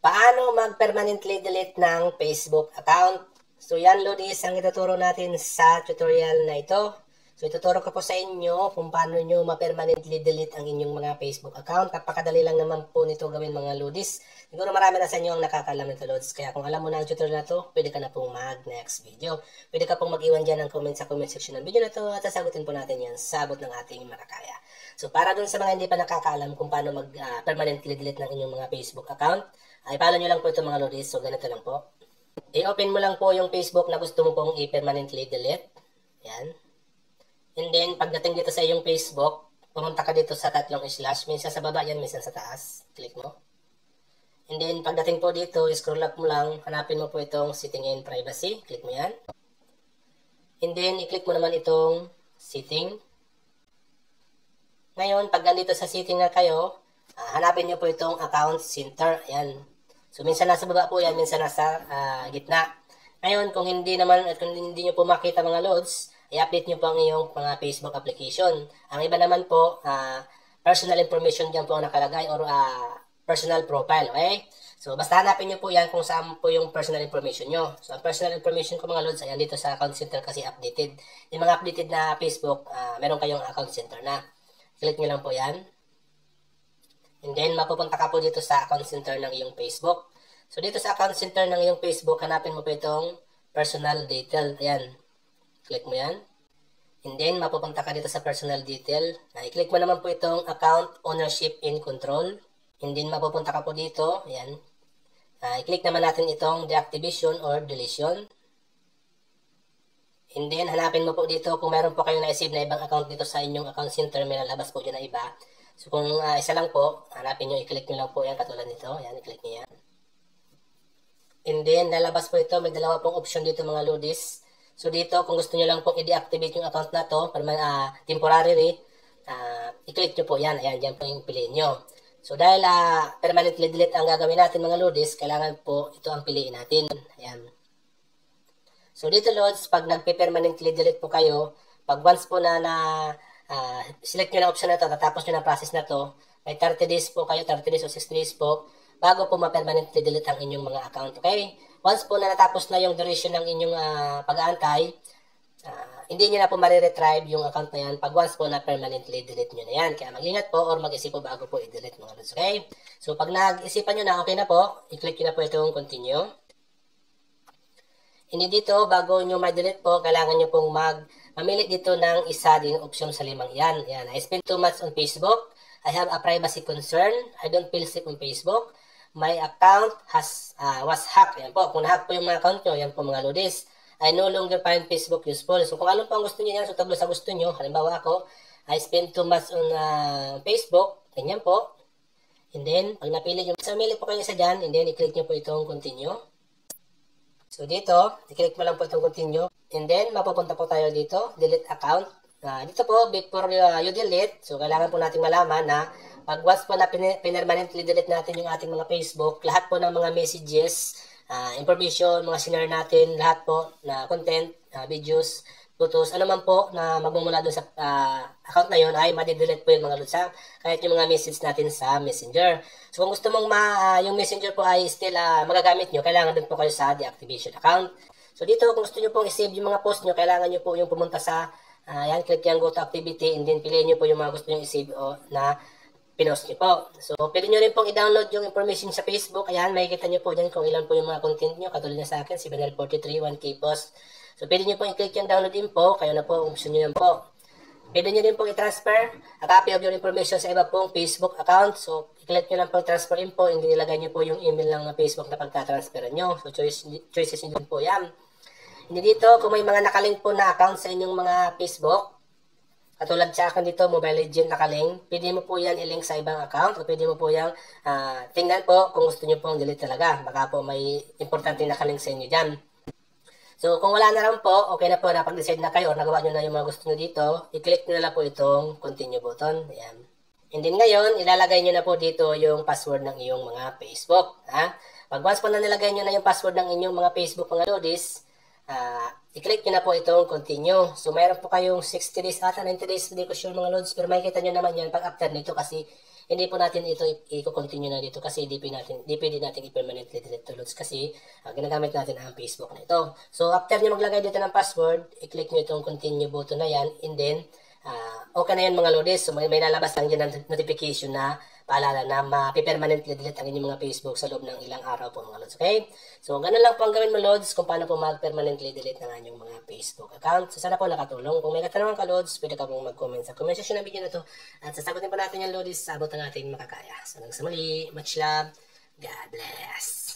Paano mag-permanently delete ng Facebook account? So yan, Lodis, ang ituturo natin sa tutorial na ito. So ituturo ko po sa inyo kung paano nyo ma-permanently delete ang inyong mga Facebook account. Napakadali lang naman po nito gawin, mga Lodis. Siguro marami na sa inyo ang nakakaalam nito, Lods. Kaya kung alam mo na ang tutorial na to, pwede ka na pong mag-next video. Pwede ka pong mag-iwan dyan ng comment sa comment section ng video na to at sasagutin po natin yan sa abot ng ating makakaya. So para dun sa mga hindi pa nakakaalam kung paano mag-permanently delete ng inyong mga Facebook account, ay follow nyo lang po ito, mga Lodis. So ganito lang po. I-open mo lang po yung Facebook na gusto mo pong i-permanently delete. Yan. And then, pagdating dito sa iyong Facebook, pumunta ka dito sa tatlong slash. Minsan sa baba yan, minsan sa taas. Click mo. And then, pagdating po dito, scroll up mo lang. Hanapin mo po itong setting and privacy. Click mo yan. And then, i-click mo naman itong setting. Ngayon, pag nandito sa setting na kayo, hanapin nyo po itong account center. Ayan. So, minsan nasa baba po yan, minsan nasa gitna. Ngayon, kung hindi naman, at kung hindi nyo po makita, mga Lods, i-update nyo po ang iyong mga Facebook application. Ang iba naman po, personal information dyan po ang nakalagay or personal profile, okay? So, basta hanapin nyo po yan kung saan po yung personal information nyo. So, ang personal information ko, mga Lods, ayan dito sa account center kasi updated. Yung mga updated na Facebook, meron kayong account center na. Click nyo lang po yan. And then, mapupunta ka po dito sa account center ng iyong Facebook. So, dito sa account center ng iyong Facebook, hanapin mo po itong personal detail. Ayan. Click mo yan. And then, mapupunta ka dito sa personal detail. I-click mo naman po itong account ownership and control. And then, mapupunta ka po dito. Ayan. I-click naman natin itong deactivation or deletion. And then, hanapin mo po dito kung meron po kayo na-save na ibang account dito sa inyong account center. May lalabas po dyan na iba. So, kung isa lang po, hanapin nyo, i-click nyo lang po yan katulad nito. Ayan, i-click nyo yan. And then, lalabas po ito. May dalawa pong option dito, mga Lodis. So, dito, kung gusto nyo lang pong i-deactivate yung account na to, temporarily, i-click nyo po yan. Ayan, dyan po yung piliin nyo. So, dahil permanently delete ang gagawin natin, mga Lodis, kailangan po ito ang piliin natin. Ayan. So, dito, Lods, pag nagpe-permanently delete po kayo, pag once po na select nyo na option na to, tatapos nyo na process na to, may 30 days po kayo, 30 days o 60 days po, bago po ma-permanently delete ang inyong mga account. Okay? Once po na natapos na yung duration ng inyong pag-aantay, hindi nyo na po mariretrieve yung account na yan pag once po na permanently delete nyo na yan. Kaya mag-ingat po or mag-isip po bago po i-delete, mga Lods. Okay? So, pag nag-isipan nyo na okay na po, i-click nyo na po itong continue. Hindi dito, bago nyo ma-delete po, kailangan nyo pong mamili dito ng isa din option sa limang yan. Yan. I spend too much on Facebook. I have a privacy concern. I don't feel safe on Facebook. My account was hacked. Yan po. Kung na-hack po yung mga account nyo, yan po, mga Lodis. I no longer find Facebook useful. So, kung ano po ang gusto nyo yan, sutablo sa gusto nyo. Halimbawa ako, I spend too much on Facebook. Ganyan po. And then, pag napili nyo, mamili po kayo sa dyan, and then, i-click nyo po itong continue. So, dito, i-click mo lang po itong continue. And then, mapupunta po tayo dito, delete account. Dito po, before you delete, so, kailangan po natin malaman na pag once po na permanently delete natin yung ating mga Facebook, lahat po ng mga messages, information, mga sinare natin, lahat po na content, videos, photos, ano man po na magmumula doon sa account na yun ay madidelete po yung mga Lods, kahit yung mga message natin sa Messenger. So kung gusto mong yung Messenger po ay still magagamit nyo, kailangan din po kayo sa deactivation account. So dito kung gusto nyo pong i-save yung mga post nyo, kailangan nyo po yung pumunta sa yan, click yung go to activity and then piliin nyo po yung mga gusto nyo i-save na pinost nyo po. So pwede nyo rin pong i-download yung information sa Facebook. Ayan, makikita nyo po dyan kung ilan po yung mga content nyo, katulad na sa akin, 743, 1K post. So, pwede nyo pong i-click yung download info. Kayo na po, option nyo yan po. Pwede nyo rin pong i-transfer a copy of your information sa iba pong Facebook account. So, i-click nyo lang po transfer info. Hindi nilagay nyo po yung email ng Facebook na pagka-transferan nyo. So, choices nyo din po yan. Hindi dito, kung may mga nakalink po na account sa inyong mga Facebook, katulad sa akin dito, Mobile Legend nakalink, pwede mo po yan i-link sa ibang account o pwede mo po yan tingnan po kung gusto nyo pong delete talaga. Baka po may importante nakalink sa inyo dyan. So, kung wala na lang po, okay na po, napag-decide na kayo or nagawa nyo na yung mga gusto nyo dito, i-click nyo na lang po itong continue button. Ayan. And then ngayon, ilalagay nyo na po dito yung password ng iyong mga Facebook. Pag once po na nilagay nyo na yung password ng inyong mga Facebook, mga Lodis, i-click nyo na po itong continue. So, mayroon po kayong 60 days ata, 90 days, hindi ko sure, mga Lods, pero makikita nyo naman yan pag after nito kasi hindi po natin ito i-continue na dito kasi di pwede natin i-permanently delete to Lods kasi ginagamit natin ang Facebook na ito. So, after nyo maglagay dito ng password, i-click nyo itong continue button na yan, and then, okay na yun mga Lodis. So, may lalabas lang dyan ng notification na paalala na ma-permanently delete ang inyong mga Facebook sa loob ng ilang araw po mga Lods. Okay? So, ganun lang po ang gawin mo Lods kung paano po mag-permanently delete ng inyong mga Facebook account. So, sana po nakatulong. Kung may katanungan ka Lods, pwede ka pong mag-comment sa comment section ng video na to. At sasagutin po natin yan Lodis sa abot ng ating makakaya. So, hanggang sa muli, much love. God bless.